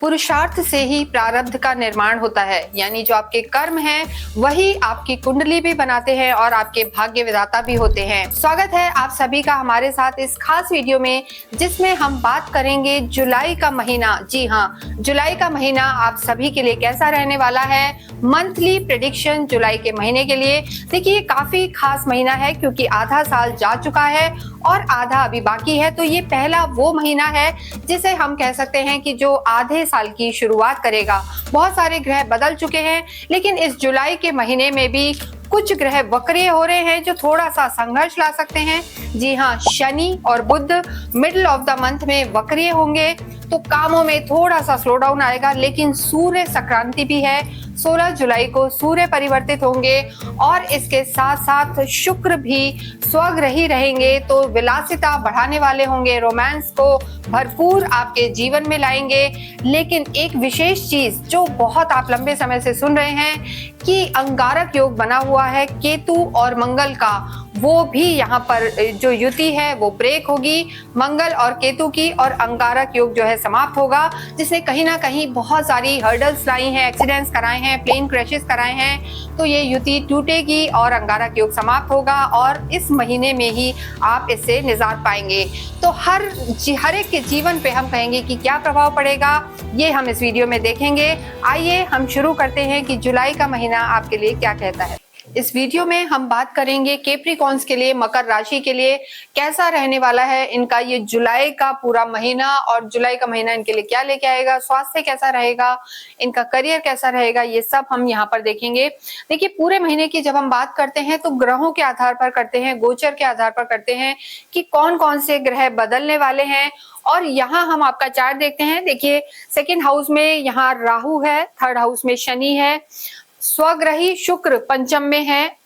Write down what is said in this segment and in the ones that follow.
पुरुषार्थ से ही प्रारब्ध का निर्माण होता है, यानी जो आपके कर्म हैं वही आपकी कुंडली भी बनाते हैं और आपके भाग्य विधाता भी होते हैं। स्वागत है आप सभी का हमारे साथ इस खास वीडियो में, जिसमें हम बात करेंगे जुलाई का महीना। जी हाँ, जुलाई का महीना आप सभी के लिए कैसा रहने वाला है। मंथली प्रेडिक्शन जुलाई के महीने के लिए। देखिए, ये काफी खास महीना है क्योंकि आधा साल जा चुका है और आधा अभी बाकी है। तो ये पहला वो महीना है जिसे हम कह सकते हैं कि जो आधे साल की शुरुआत करेगा। बहुत सारे ग्रह बदल चुके हैं, लेकिन इस जुलाई के महीने में भी कुछ ग्रह वक्रीय हो रहे हैं जो थोड़ा सा संघर्ष ला सकते हैं। जी हाँ, शनि और बुध मिडिल ऑफ द मंथ में वक्रीय होंगे, तो कामों में थोड़ा सा स्लो डाउन आएगा। लेकिन सूर्य संक्रांति भी है, 16 जुलाई को सूर्य परिवर्तित होंगे और इसके साथ साथ शुक्र भी स्वग्रही रहेंगे, तो विलासिता बढ़ाने वाले होंगे, रोमांस को भरपूर आपके जीवन में लाएंगे। लेकिन एक विशेष चीज जो बहुत आप लंबे समय से सुन रहे हैं कि अंगारक योग बना हुआ है केतु और मंगल का, वो भी यहाँ पर जो युति है वो ब्रेक होगी मंगल और केतु की, और अंगारक योग जो है समाप्त होगा, जिसने कहीं ना कहीं बहुत सारी हर्डल्स लाई हैं, एक्सीडेंट्स कराए हैं, प्लेन क्रैशेस कराए हैं। तो ये युति टूटेगी और अंगारक योग समाप्त होगा और इस महीने में ही आप इससे निजात पाएंगे। तो हर एक के जीवन पे हम कहेंगे कि क्या प्रभाव पड़ेगा, ये हम इस वीडियो में देखेंगे। आइए हम शुरू करते हैं कि जुलाई का महीना आपके लिए क्या कहता है। इस वीडियो में हम बात करेंगे कैप्रिकॉर्न्स के लिए, मकर राशि के लिए कैसा रहने वाला है इनका ये जुलाई का पूरा महीना, और जुलाई का महीना इनके लिए क्या लेके आएगा, स्वास्थ्य कैसा रहेगा, इनका करियर कैसा रहेगा, ये सब हम यहाँ पर देखेंगे। देखिए, पूरे महीने की जब हम बात करते हैं तो ग्रहों के आधार पर करते हैं, गोचर के आधार पर करते हैं कि कौन कौन से ग्रह बदलने वाले हैं। और यहाँ हम आपका चार्ट देखते हैं। देखिए, सेकेंड हाउस में यहाँ राहु है, थर्ड हाउस में शनि है, स्वग्रही शुक्र पंचम में है,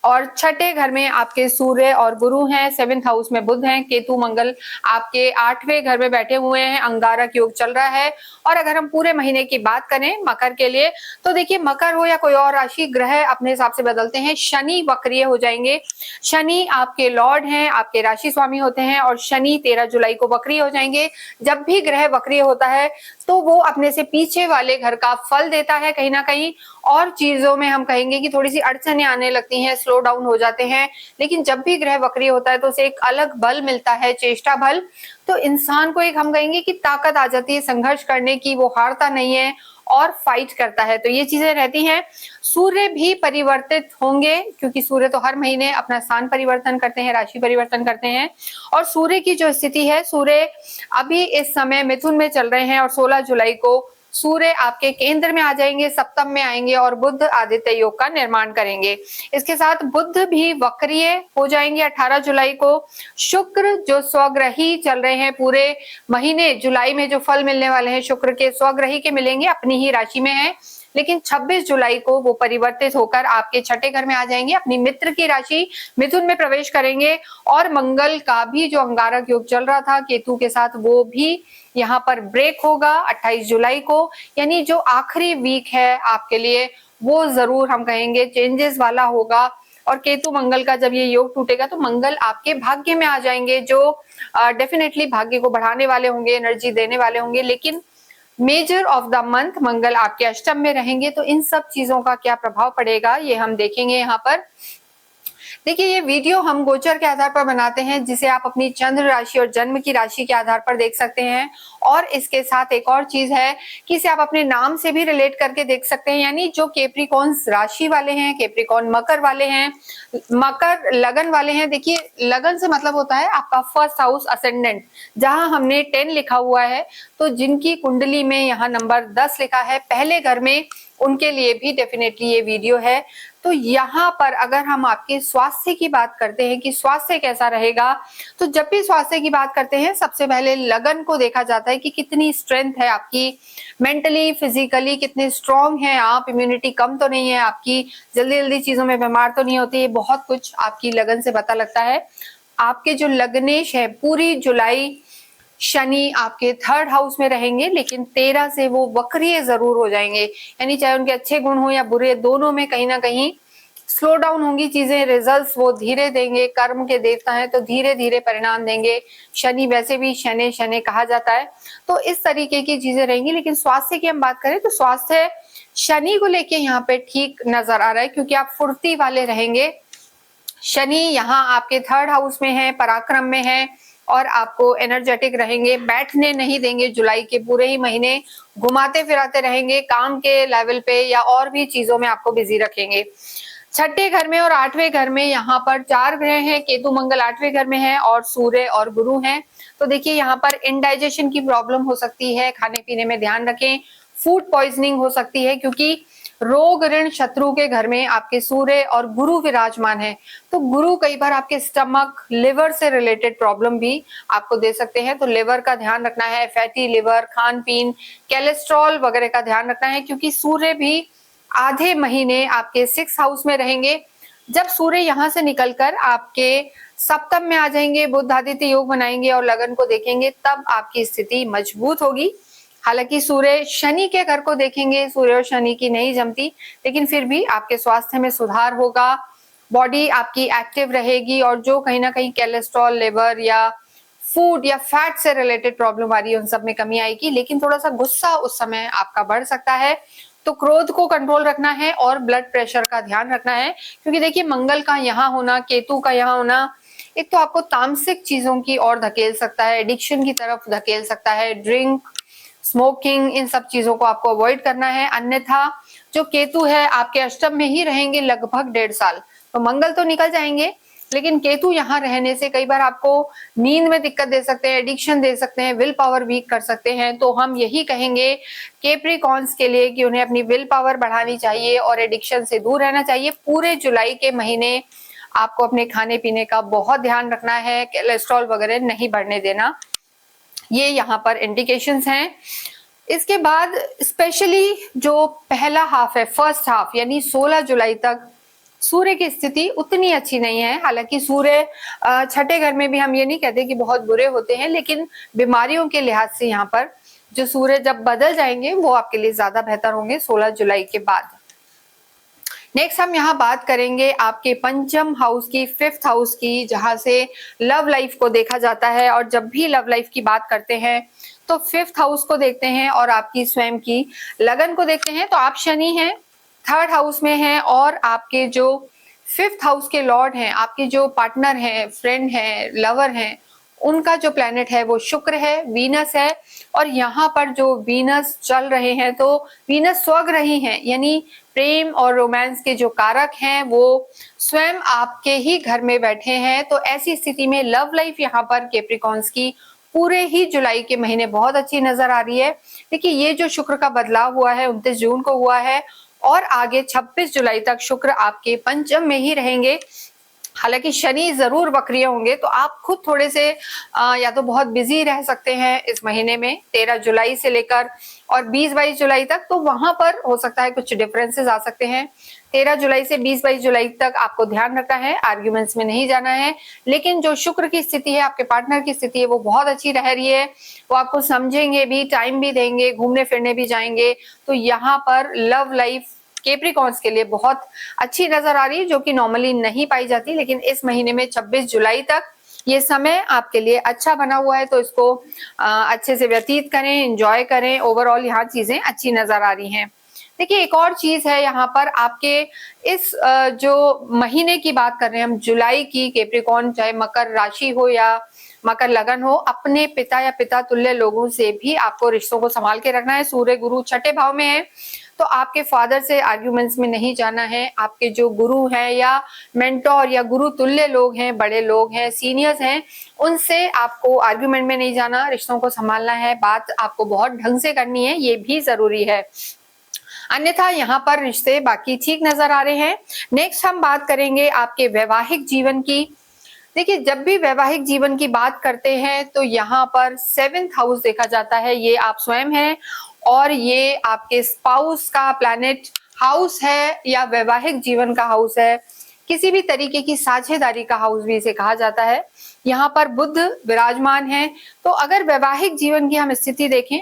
और छठे घर में आपके सूर्य और गुरु हैं, सेवेंथ हाउस में बुध हैं, केतु मंगल आपके आठवें घर में बैठे हुए हैं, अंगारक योग चल रहा है। और अगर हम पूरे महीने की बात करें मकर के लिए, तो देखिए, मकर हो या कोई और राशि, ग्रह अपने हिसाब से बदलते हैं। शनि वक्रीय हो जाएंगे, शनि आपके लॉर्ड हैं, आपके राशि स्वामी होते हैं, और शनि 13 जुलाई को वक्रीय हो जाएंगे। जब भी ग्रह वक्रीय होता है तो वो अपने से पीछे वाले घर का फल देता है कहीं ना कहीं, और चीजों में हम कहेंगे कि थोड़ी सी अड़चनें आने लगती हैं, स्लो डाउन हो जाते हैं। लेकिन जब भी ग्रह वक्रीय होता है तो उसे एक अलग बल मिलता है, चेष्टा बल। तो इंसान को एक हम कहेंगे कि ताकत आ जाती है संघर्ष करने की, वो हारता नहीं है और फाइट करता है। तो ये चीजें रहती हैं। सूर्य भी परिवर्तित होंगे क्योंकि सूर्य तो हर महीने अपना स्थान परिवर्तन करते हैं, राशि परिवर्तन करते हैं। और सूर्य की जो स्थिति है, सूर्य अभी इस समय मिथुन में चल रहे हैं और 16 जुलाई को सूर्य आपके केंद्र में आ जाएंगे, सप्तम में आएंगे और बुध आदित्य योग का निर्माण करेंगे। इसके साथ बुध भी वक्रीय हो जाएंगे 18 जुलाई को। शुक्र जो स्वग्रही चल रहे हैं पूरे महीने जुलाई में, जो फल मिलने वाले हैं शुक्र के स्वग्रही के मिलेंगे, अपनी ही राशि में है। लेकिन 26 जुलाई को वो परिवर्तित होकर आपके छठे घर में आ जाएंगे, अपनी मित्र की राशि मिथुन में प्रवेश करेंगे। और मंगल का भी जो अंगारक योग चल रहा था केतु के साथ, वो भी यहाँ पर ब्रेक होगा 28 जुलाई को। यानी जो आखिरी वीक है आपके लिए वो जरूर हम कहेंगे चेंजेस वाला होगा। और केतु मंगल का जब ये योग टूटेगा तो मंगल आपके भाग्य में आ जाएंगे, जो डेफिनेटली भाग्य को बढ़ाने वाले होंगे, एनर्जी देने वाले होंगे। लेकिन मेजर ऑफ द मंथ मंगल आपके अष्टम में रहेंगे। तो इन सब चीजों का क्या प्रभाव पड़ेगा ये हम देखेंगे यहाँ पर। देखिए, ये वीडियो हम गोचर के आधार पर बनाते हैं, जिसे आप अपनी चंद्र राशि और जन्म की राशि के आधार पर देख सकते हैं। और इसके साथ एक और चीज है कि इसे आप अपने नाम से भी रिलेट करके देख सकते हैं। यानी जो कैप्रिकॉर्न्स राशि वाले हैं, कैप्रिकॉर्न मकर वाले हैं, मकर लगन वाले हैं। देखिए, लगन से मतलब होता है आपका फर्स्ट हाउस असेंडेंट, जहां हमने 10 लिखा हुआ है। तो जिनकी कुंडली में यहाँ नंबर 10 लिखा है पहले घर में, उनके लिए भी डेफिनेटली ये वीडियो है। तो यहाँ पर अगर हम आपके स्वास्थ्य की बात करते हैं कि स्वास्थ्य कैसा रहेगा, तो जब भी स्वास्थ्य की बात करते हैं सबसे पहले लगन को देखा जाता है कि कितनी स्ट्रेंथ है आपकी, मेंटली फिजिकली कितने स्ट्रांग हैं आप, इम्यूनिटी कम तो नहीं है आपकी, जल्दी जल्दी चीजों में बीमार तो नहीं होती है। बहुत कुछ आपकी लगन से पता लगता है। आपके जो लग्नेश है, पूरी जुलाई शनि आपके थर्ड हाउस में रहेंगे, लेकिन 13 से वो वक्रीय जरूर हो जाएंगे। यानी चाहे उनके अच्छे गुण हो या बुरे, दोनों में कहीं ना कहीं स्लो डाउन होंगी चीजें, रिजल्ट्स वो धीरे देंगे, कर्म के देवता हैं तो धीरे धीरे परिणाम देंगे। शनि वैसे भी शनि शनि कहा जाता है, तो इस तरीके की चीजें रहेंगी। लेकिन स्वास्थ्य की हम बात करें तो स्वास्थ्य शनि को लेके यहाँ पे ठीक नजर आ रहा है, क्योंकि आप फुर्ती वाले रहेंगे। शनि यहाँ आपके 3rd हाउस में है, पराक्रम में है, और आपको एनर्जेटिक रहेंगे, बैठने नहीं देंगे। जुलाई के पूरे ही महीने घुमाते फिराते रहेंगे, काम के लेवल पे या और भी चीजों में आपको बिजी रखेंगे। 6ठे घर में और 8वें घर में यहाँ पर 4 ग्रह हैं, केतु मंगल 8वें घर में है और सूर्य और गुरु हैं। तो देखिए यहाँ पर इनडाइजेशन की प्रॉब्लम हो सकती है, खाने पीने में ध्यान रखें। फूड पॉइजनिंग हो सकती है, क्योंकि रोग ऋण शत्रु के घर में आपके सूर्य और गुरु विराजमान है। तो गुरु कई बार आपके स्टमक, लिवर से रिलेटेड प्रॉब्लम भी आपको दे सकते हैं, तो लिवर का ध्यान रखना है। फैटी लिवर, खान पीन, कोलेस्ट्रॉल वगैरह का ध्यान रखना है, क्योंकि सूर्य भी आधे महीने आपके 6th हाउस में रहेंगे। जब सूर्य यहाँ से निकलकर आपके सप्तम में आ जाएंगे, बुध आदित्य योग बनाएंगे और लगन को देखेंगे, तब आपकी स्थिति मजबूत होगी। हालांकि सूर्य शनि के घर को देखेंगे, सूर्य और शनि की नहीं जमती, लेकिन फिर भी आपके स्वास्थ्य में सुधार होगा, बॉडी आपकी एक्टिव रहेगी, और जो कहीं ना कहीं कोलेस्ट्रॉल, लिवर या फूड या फैट से रिलेटेड प्रॉब्लम आ रही है उन सब में कमी आएगी। लेकिन थोड़ा सा गुस्सा उस समय आपका बढ़ सकता है, तो क्रोध को कंट्रोल रखना है और ब्लड प्रेशर का ध्यान रखना है, क्योंकि देखिए मंगल का यहाँ होना, केतु का यहाँ होना, एक तो आपको तामसिक चीजों की ओर धकेल सकता है, एडिक्शन की तरफ धकेल सकता है, ड्रिंक, स्मोकिंग, इन सब चीजों को आपको अवॉइड करना है। अन्यथा जो केतु है आपके अष्टम में ही रहेंगे लगभग 1.5 साल, तो मंगल तो निकल जाएंगे, लेकिन केतु यहाँ रहने से कई बार आपको नींद में दिक्कत दे सकते हैं, एडिक्शन दे सकते हैं, विल पावर वीक कर सकते हैं। तो हम यही कहेंगे कैप्रिकॉर्न्स के लिए कि उन्हें अपनी विल पावर बढ़ानी चाहिए और एडिक्शन से दूर रहना चाहिए। पूरे जुलाई के महीने आपको अपने खाने पीने का बहुत ध्यान रखना है, कोलेस्ट्रॉल वगैरह नहीं बढ़ने देना, ये यहाँ पर इंडिकेशंस हैं। इसके बाद स्पेशली जो पहला हाफ है, 1st हाफ, यानी 16 जुलाई तक सूर्य की स्थिति उतनी अच्छी नहीं है। हालांकि सूर्य 6ठे घर में भी हम ये नहीं कहते कि बहुत बुरे होते हैं, लेकिन बीमारियों के लिहाज से यहाँ पर जो सूर्य जब बदल जाएंगे वो आपके लिए ज्यादा बेहतर होंगे 16 जुलाई के बाद। नेक्स्ट हम यहाँ बात करेंगे आपके पंचम हाउस की, 5th हाउस की, जहां से लव लाइफ को देखा जाता है। और जब भी लव लाइफ की बात करते हैं तो 5th हाउस को देखते हैं और आपकी स्वयं की लगन को देखते हैं। तो आप शनि हैं, 3rd हाउस में हैं, और आपके जो 5th हाउस के लॉर्ड हैं, आपके जो पार्टनर हैं, फ्रेंड हैं, लवर हैं, उनका जो प्लैनेट है वो शुक्र है, वीनस है। और यहाँ पर जो वीनस चल रहे हैं, तो वीनस स्वग्रही हैं, यानी प्रेम और रोमांस के जो कारक हैं वो स्वयं आपके ही घर में बैठे हैं। तो ऐसी स्थिति में लव लाइफ यहाँ पर कैप्रिकॉर्न्स की पूरे ही जुलाई के महीने बहुत अच्छी नजर आ रही है। देखिए ये जो शुक्र का बदलाव हुआ है 29 जून को हुआ है, और आगे 26 जुलाई तक शुक्र आपके पंचम में ही रहेंगे। हालांकि शनि जरूर वक्रीय होंगे, तो आप खुद थोड़े से या तो बहुत बिजी रह सकते हैं इस महीने में, 13 जुलाई से लेकर और 20-22 जुलाई तक। तो वहां पर हो सकता है कुछ डिफरेंसेस आ सकते हैं। 13 जुलाई से 20-22 जुलाई तक आपको ध्यान रखना है, आर्ग्यूमेंट्स में नहीं जाना है। लेकिन जो शुक्र की स्थिति है, आपके पार्टनर की स्थिति है, वो बहुत अच्छी रह रही है। वो आपको समझेंगे भी, टाइम भी देंगे, घूमने फिरने भी जाएंगे। तो यहाँ पर लव लाइफ कैप्रिकॉर्न्स के लिए बहुत अच्छी नजर आ रही है, जो कि नॉर्मली नहीं पाई जाती। लेकिन इस महीने में 26 जुलाई तक ये समय आपके लिए अच्छा बना हुआ है, तो इसको अच्छे से व्यतीत करें, एंजॉय करें। ओवरऑल यहाँ चीजें अच्छी नजर आ रही हैं। देखिए एक और चीज है यहाँ पर, आपके इस जो महीने की बात कर रहे हैं हम, जुलाई की, कैप्रिकॉर्न चाहे मकर राशि हो या मकर लगन हो, अपने पिता या पिता तुल्य लोगों से भी आपको रिश्तों को संभाल के रखना है। सूर्य गुरु 6ठे भाव में है, तो आपके फादर से आर्ग्यूमेंट्स में नहीं जाना है। आपके जो गुरु हैं या मेंटोर या गुरु तुल्य लोग हैं, बड़े लोग हैं, सीनियर्स हैं, उनसे आपको आर्ग्यूमेंट में नहीं जाना, रिश्तों को संभालना है। बात आपको बहुत ढंग से करनी है, ये भी जरूरी है। अन्यथा यहाँ पर रिश्ते बाकी ठीक नजर आ रहे हैं। नेक्स्ट हम बात करेंगे आपके वैवाहिक जीवन की। देखिए जब भी वैवाहिक जीवन की बात करते हैं तो यहाँ पर 7th हाउस देखा जाता है, ये आप स्वयं हैं, और ये आपके स्पाउस का प्लैनेट हाउस है या वैवाहिक जीवन का हाउस है। किसी भी तरीके की साझेदारी का हाउस भी इसे कहा जाता है। यहाँ पर बुध विराजमान है। तो अगर वैवाहिक जीवन की हम स्थिति देखें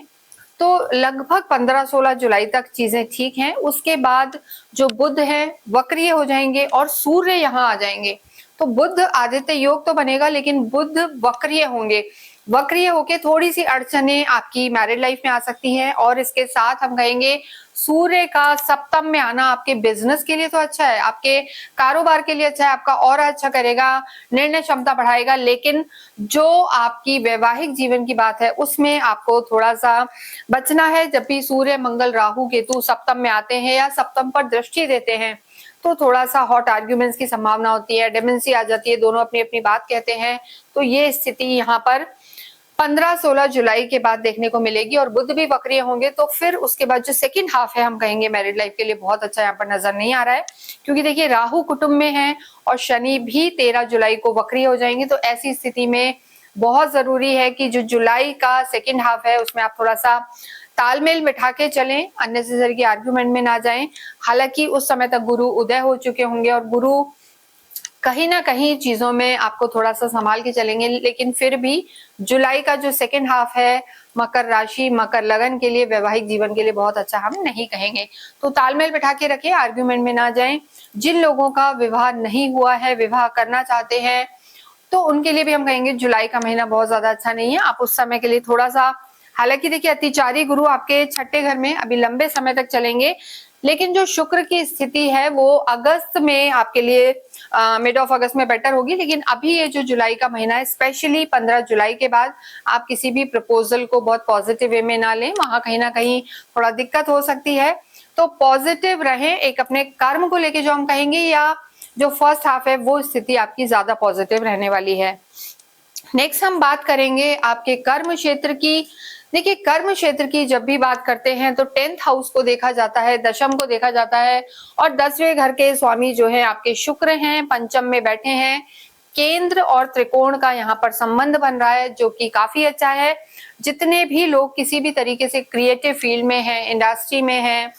तो लगभग 15-16 जुलाई तक चीजें ठीक हैं। उसके बाद जो बुध है वक्रीय हो जाएंगे और सूर्य यहाँ आ जाएंगे। तो बुध आदित्य योग तो बनेगा, लेकिन बुध वक्रीय होंगे। वक्रीय होके थोड़ी सी अड़चने आपकी मैरिड लाइफ में आ सकती हैं। और इसके साथ हम कहेंगे सूर्य का सप्तम में आना आपके बिजनेस के लिए तो अच्छा है, आपके कारोबार के लिए अच्छा है, आपका और अच्छा करेगा, निर्णय क्षमता बढ़ाएगा। लेकिन जो आपकी वैवाहिक जीवन की बात है उसमें आपको थोड़ा सा बचना है। जब भी सूर्य मंगल राहु केतु सप्तम में आते हैं या सप्तम पर दृष्टि देते हैं तो थोड़ा सा हॉट आर्ग्यूमेंट्स की संभावना होती है, डेमेंसी आ जाती है, दोनों अपनी अपनी बात कहते हैं। तो ये स्थिति यहाँ पर 15-16 जुलाई के बाद देखने को मिलेगी। और बुध भी वक्रीय होंगे तो फिर उसके बाद जो सेकंड हाफ है हम कहेंगे मैरिड लाइफ के लिए बहुत अच्छा यहाँ पर नजर नहीं आ रहा है, क्योंकि देखिए राहु कुटुंब में है और शनि भी 13 जुलाई को वक्रीय हो जाएंगे। तो ऐसी स्थिति में बहुत जरूरी है कि जो जुलाई का सेकंड हाफ है उसमें आप थोड़ा सा तालमेल बिठा के चलें, अननेसेसरी की आर्ग्यूमेंट में ना जाएं। हालांकि उस समय तक गुरु उदय हो चुके होंगे और गुरु कहीं ना कहीं चीजों में आपको थोड़ा सा संभाल के चलेंगे, लेकिन फिर भी जुलाई का जो सेकंड हाफ है मकर राशि मकर लगन के लिए, वैवाहिक जीवन के लिए बहुत अच्छा हम नहीं कहेंगे। तो तालमेल बिठा के रखें, आर्ग्यूमेंट में ना जाएं। जिन लोगों का विवाह नहीं हुआ है, विवाह करना चाहते हैं, तो उनके लिए भी हम कहेंगे जुलाई का महीना बहुत ज्यादा अच्छा नहीं है। आप उस समय के लिए थोड़ा सा, हालांकि देखिए अतिचारी गुरु आपके छठे घर में अभी लंबे समय तक चलेंगे, लेकिन जो शुक्र की स्थिति है वो अगस्त में आपके लिए मिड ऑफ अगस्त में बेटर होगी। लेकिन अभी ये जो जुलाई का महीना है, स्पेशली 15 जुलाई के बाद आप किसी भी प्रपोजल को बहुत पॉजिटिव वे में ना लें, वहां कहीं ना कहीं थोड़ा दिक्कत हो सकती है। तो पॉजिटिव रहें, एक अपने कर्म को लेके जो हम कहेंगे, या जो फर्स्ट हाफ है वो स्थिति आपकी ज्यादा पॉजिटिव रहने वाली है। नेक्स्ट हम बात करेंगे आपके कर्म क्षेत्र की। देखिए कर्म क्षेत्र की जब भी बात करते हैं तो 10th हाउस को देखा जाता है, दशम को देखा जाता है, और 10वें घर के स्वामी जो है आपके शुक्र हैं, पंचम में बैठे हैं। केंद्र और त्रिकोण का यहाँ पर संबंध बन रहा है जो कि काफी अच्छा है। जितने भी लोग किसी भी तरीके से क्रिएटिव फील्ड में हैं, इंडस्ट्री में हैं,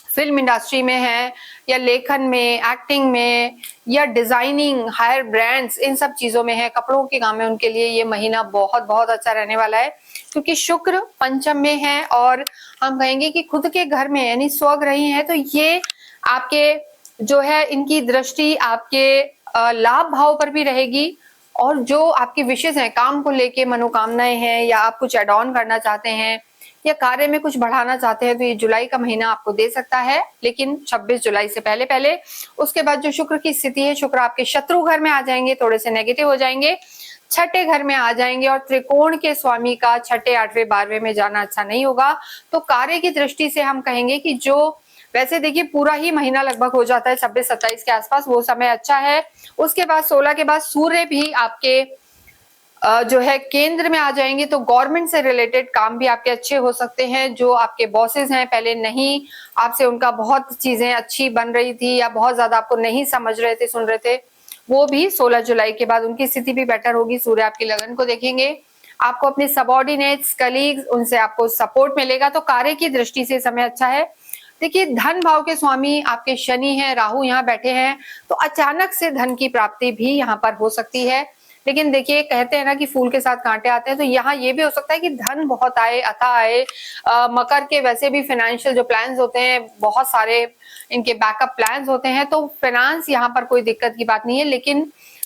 फिल्म इंडस्ट्री में है, या लेखन में, एक्टिंग में, या डिजाइनिंग, हायर ब्रांड्स, इन सब चीजों में है, कपड़ों के काम में, उनके लिए ये महीना बहुत बहुत अच्छा रहने वाला है। क्योंकि शुक्र पंचम में है और हम कहेंगे कि खुद के घर में यानी स्वगृही है, तो ये आपके जो है इनकी दृष्टि आपके लाभ भाव पर भी रहेगी। और जो आपकी विशेष हैं, काम को लेके मनोकामनाएं हैं, या आप कुछ एड ऑन करना चाहते हैं या कार्य में कुछ बढ़ाना चाहते हैं, तो ये जुलाई का महीना आपको दे सकता है। लेकिन 26 जुलाई से पहले पहले, उसके बाद जो शुक्र की स्थिति है, शुक्र आपके शत्रु घर में आ जाएंगे, थोड़े से नेगेटिव हो जाएंगे, छठे घर में आ जाएंगे, और त्रिकोण के स्वामी का छठे, आठवें, 12वें में जाना अच्छा नहीं होगा। तो कार्य की दृष्टि से हम कहेंगे कि जो वैसे देखिए पूरा ही महीना लगभग हो जाता है 26-27 के आसपास, वो समय अच्छा है। उसके बाद 16 के बाद सूर्य भी आपके जो है केंद्र में आ जाएंगे, तो गवर्नमेंट से रिलेटेड काम भी आपके अच्छे हो सकते हैं। जो आपके बॉसेस हैं, पहले नहीं आपसे उनका बहुत चीजें अच्छी बन रही थी या बहुत ज्यादा आपको नहीं समझ रहे थे, सुन रहे थे, वो भी 16 जुलाई के बाद उनकी स्थिति भी बेटर होगी। सूर्य आपकी लगन को देखेंगे, आपको अपने सबॉर्डिनेट्स, कलीग्स, उनसे आपको सपोर्ट मिलेगा। तो कार्य की दृष्टि से समय अच्छा है। देखिए धन भाव के स्वामी आपके शनि हैं, राहु यहाँ बैठे हैं, तो अचानक से धन की प्राप्ति भी यहाँ पर हो सकती है। लेकिन देखिए कहते हैं ना कि फूल के साथ कांटे आते हैं, तो यहाँ ये भी हो सकता है कि धन बहुत आए, अथा आए। मकर के वैसे भी फाइनेंशियल जो प्लान्स होते हैं, बहुत सारे इनके बैकअप प्लान्स होते हैं, तो फाइनेंस यहाँ पर कोई दिक्कत की बात नहीं है। लेकिन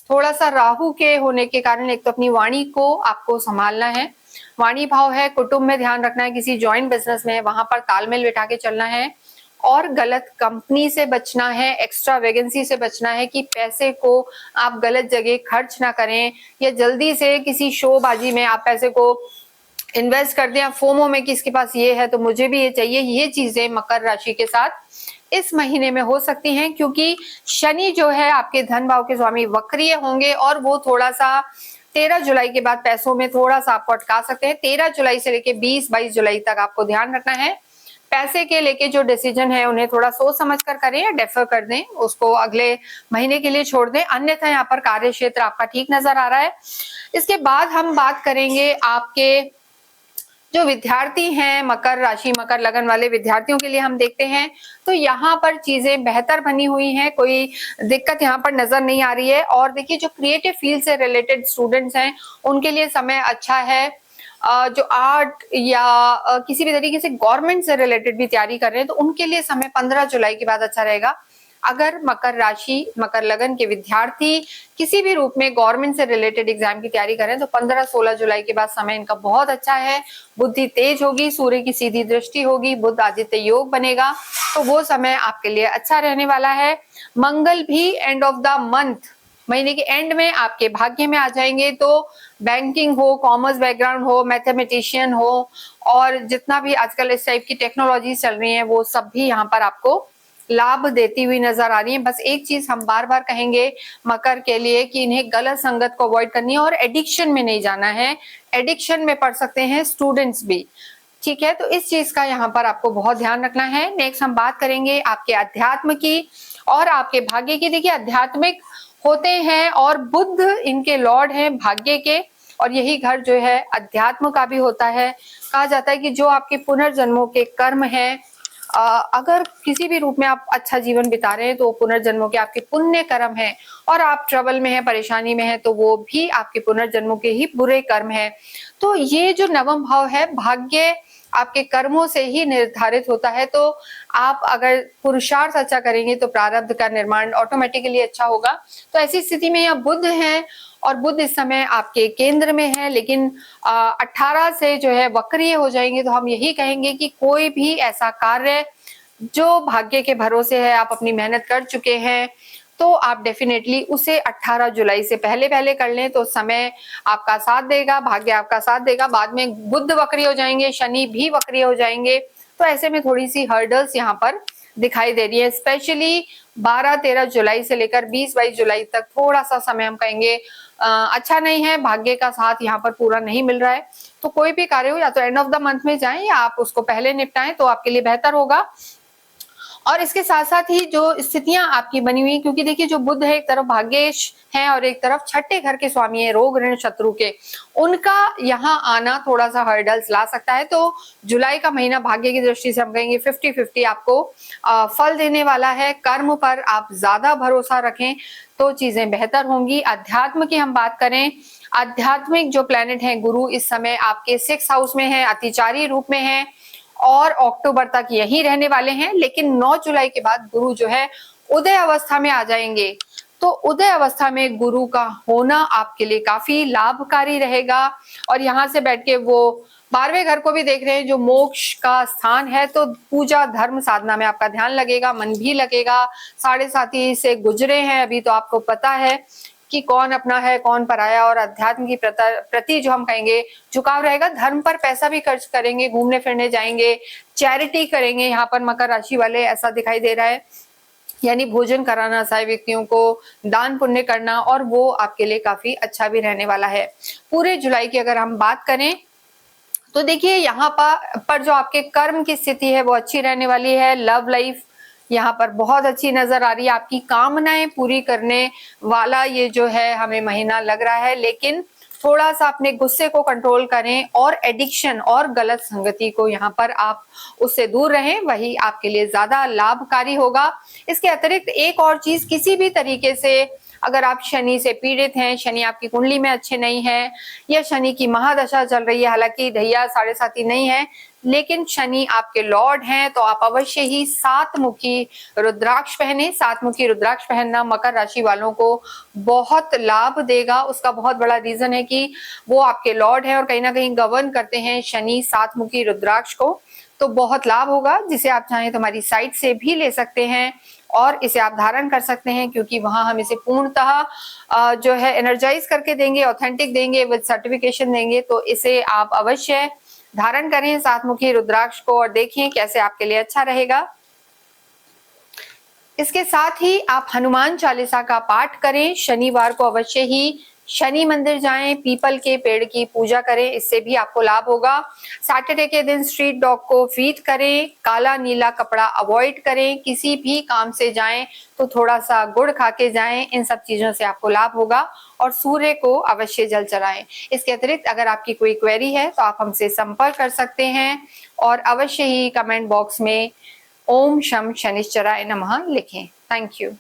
थोड़ा सा राहु के होने के कारण एक तो अपनी वाणी को आपको संभालना है, वाणी भाव है, कुटुंब में ध्यान रखना है, किसी ज्वाइंट बिजनेस में वहां पर तालमेल बिठा के चलना है, और गलत कंपनी से बचना है, एक्स्ट्रा वैकेंसी से बचना है कि पैसे को आप गलत जगह खर्च ना करें, या जल्दी से किसी शोबाजी में आप पैसे को इन्वेस्ट कर दें, फोमो में कि इसके पास ये है तो मुझे भी ये चाहिए। ये चीजें मकर राशि के साथ इस महीने में हो सकती हैं, क्योंकि शनि जो है आपके धन भाव के स्वामी वक्रीय होंगे, और वो थोड़ा सा 13 जुलाई के बाद पैसों में थोड़ा सा आपको अटका सकते हैं। 13 जुलाई से लेके 20-22 जुलाई तक आपको ध्यान रखना है। पैसे के लेके जो डिसीजन है उन्हें थोड़ा सोच समझ कर करें, या डेफर कर दें, उसको अगले महीने के लिए छोड़ दें, अन्यथा यहाँ पर कार्य क्षेत्र आपका ठीक नजर आ रहा है। इसके बाद हम बात करेंगे आपके जो विद्यार्थी हैं, मकर राशि मकर लगन वाले विद्यार्थियों के लिए हम देखते हैं, तो यहाँ पर चीजें बेहतर बनी हुई हैं, कोई दिक्कत यहाँ पर नजर नहीं आ रही है। और देखिए जो क्रिएटिव फील्ड से रिलेटेड स्टूडेंट्स हैं उनके लिए समय अच्छा है। जो आर्ट या किसी भी तरीके से गवर्नमेंट से रिलेटेड भी तैयारी कर रहे हैं तो उनके लिए समय 15 जुलाई के बाद अच्छा रहेगा। अगर मकर राशि, मकर लगन के विद्यार्थी किसी भी रूप में गवर्नमेंट से रिलेटेड एग्जाम की तैयारी करें तो 15-16 जुलाई के बाद समय इनका बहुत अच्छा है। बुद्धि तेज होगी, सूर्य की सीधी दृष्टि होगी, बुध आदित्य योग बनेगा, तो वो समय आपके लिए अच्छा रहने वाला है। मंगल भी एंड ऑफ द मंथ, महीने के एंड में आपके भाग्य में आ जाएंगे, तो बैंकिंग हो, कॉमर्स बैकग्राउंड हो, मैथमेटिशियन हो और जितना भी आजकल इस टाइप की टेक्नोलॉजी चल रही है वो सब भी यहाँ पर आपको लाभ देती हुई नजर आ रही है। बस एक चीज हम बार बार कहेंगे मकर के लिए कि इन्हें गलत संगत को अवॉइड करनी है और एडिक्शन में नहीं जाना है। एडिक्शन में पड़ सकते हैं स्टूडेंट्स भी, ठीक है, तो इस चीज का यहाँ पर आपको बहुत ध्यान रखना है। नेक्स्ट हम बात करेंगे आपके अध्यात्म की और आपके भाग्य की। देखिए आध्यात्मिक होते हैं और बुध इनके लॉर्ड हैं भाग्य के, और यही घर जो है अध्यात्म का भी होता है। कहा जाता है कि जो आपके पुनर्जन्मों के कर्म हैं, अगर किसी भी रूप में आप अच्छा जीवन बिता रहे हैं तो पुनर्जन्मों के आपके पुण्य कर्म हैं, और आप ट्रबल में हैं, परेशानी में हैं, तो वो भी आपके पुनर्जन्मों के ही बुरे कर्म हैं। तो ये जो नवम भाव है, भाग्य आपके कर्मों से ही निर्धारित होता है। तो आप अगर पुरुषार्थ अच्छा करेंगे तो प्रारब्ध का निर्माण ऑटोमेटिकली अच्छा होगा। तो ऐसी स्थिति में यहाँ बुध है और बुध इस समय आपके केंद्र में है, लेकिन 18 से जो है वक्रीय हो जाएंगे। तो हम यही कहेंगे कि कोई भी ऐसा कार्य जो भाग्य के भरोसे है, आप अपनी मेहनत कर चुके हैं, तो आप डेफिनेटली उसे 18 जुलाई से पहले पहले कर लें तो समय आपका साथ देगा, भाग्य आपका साथ देगा। बाद में बुध वक्री हो जाएंगे, शनि भी वक्री हो जाएंगे, तो ऐसे में थोड़ी सी हर्डल्स यहाँ पर दिखाई दे रही है। स्पेशली 12-13 जुलाई से लेकर 20-22 जुलाई तक थोड़ा सा समय हम कहेंगे अच्छा नहीं है, भाग्य का साथ यहाँ पर पूरा नहीं मिल रहा है। तो कोई भी कार्य हो या तो एंड ऑफ द मंथ में जाएं या आप उसको पहले निपटाएं तो आपके लिए बेहतर होगा। और इसके साथ साथ ही जो स्थितियां आपकी बनी हुई, क्योंकि देखिए जो बुध है एक तरफ भाग्येश है और एक तरफ छठे घर के स्वामी है रोग ऋण शत्रु के, उनका यहाँ आना थोड़ा सा हर्डल्स ला सकता है। तो जुलाई का महीना भाग्य की दृष्टि से हम कहेंगे 50-50 आपको फल देने वाला है। कर्म पर आप ज्यादा भरोसा रखें तो चीजें बेहतर होंगी। अध्यात्म की हम बात करें, आध्यात्मिक जो प्लेनेट है गुरु इस समय आपके 6th हाउस में है, अतिचारी रूप में है और अक्टूबर तक यही रहने वाले हैं। लेकिन 9 जुलाई के बाद गुरु जो है उदय अवस्था में आ जाएंगे। तो उदय अवस्था में गुरु का होना आपके लिए काफी लाभकारी रहेगा। और यहाँ से बैठ के वो 12वें घर को भी देख रहे हैं जो मोक्ष का स्थान है, तो पूजा धर्म साधना में आपका ध्यान लगेगा, मन भी लगेगा। 7.5 से गुजरे हैं अभी, तो आपको पता है कि कौन अपना है कौन पराया, और अध्यात्म की प्रति जो हम कहेंगे झुकाव रहेगा। धर्म पर पैसा भी खर्च करेंगे, घूमने फिरने जाएंगे, चैरिटी करेंगे। यहाँ पर मकर राशि वाले ऐसा दिखाई दे रहा है, यानी भोजन कराना, असहाय व्यक्तियों को दान पुण्य करना, और वो आपके लिए काफी अच्छा भी रहने वाला है। पूरे जुलाई की अगर हम बात करें तो देखिए यहाँ पर जो आपके कर्म की स्थिति है वो अच्छी रहने वाली है। लव लाइफ यहाँ पर बहुत अच्छी नजर आ रही है, आपकी कामनाएं पूरी करने वाला ये जो है हमें महीना लग रहा है। लेकिन थोड़ा सा अपने गुस्से को कंट्रोल करें और एडिक्शन और गलत संगति को यहाँ पर आप उससे दूर रहें, वही आपके लिए ज्यादा लाभकारी होगा। इसके अतिरिक्त एक और चीज, किसी भी तरीके से अगर आप शनि से पीड़ित हैं, शनि आपकी कुंडली में अच्छे नहीं है या शनि की महादशा चल रही है, हालांकि ढैया 7.5 नहीं है लेकिन शनि आपके लॉर्ड हैं, तो आप अवश्य ही 7 मुखी रुद्राक्ष पहने। 7 मुखी रुद्राक्ष पहनना मकर राशि वालों को बहुत लाभ देगा। उसका बहुत बड़ा रीजन है कि वो आपके लॉर्ड है और कहीं ना कहीं गवर्न करते हैं शनि 7 मुखी रुद्राक्ष को, तो बहुत लाभ होगा। जिसे आप चाहें तो हमारी साइट से भी ले सकते हैं और इसे आप धारण कर सकते हैं, क्योंकि वहां हम इसे पूर्णतः जो है एनर्जाइज करके देंगे, ऑथेंटिक देंगे, विद सर्टिफिकेशन देंगे। तो इसे आप अवश्य धारण करें 7 मुखी रुद्राक्ष को और देखें कैसे आपके लिए अच्छा रहेगा। इसके साथ ही आप हनुमान चालीसा का पाठ करें। शनिवार को अवश्य ही शनि मंदिर जाएं, पीपल के पेड़ की पूजा करें, इससे भी आपको लाभ होगा। सैटरडे के दिन स्ट्रीट डॉग को फीड करें, काला नीला कपड़ा अवॉइड करें, किसी भी काम से जाएं तो थोड़ा सा गुड़ खा के जाएं, इन सब चीजों से आपको लाभ होगा। और सूर्य को अवश्य जल चढ़ाएं। इसके अतिरिक्त अगर आपकी कोई क्वेरी है तो आप हमसे संपर्क कर सकते हैं और अवश्य ही कमेंट बॉक्स में ओम शम शनिश्चराय नमः लिखें। Thank you.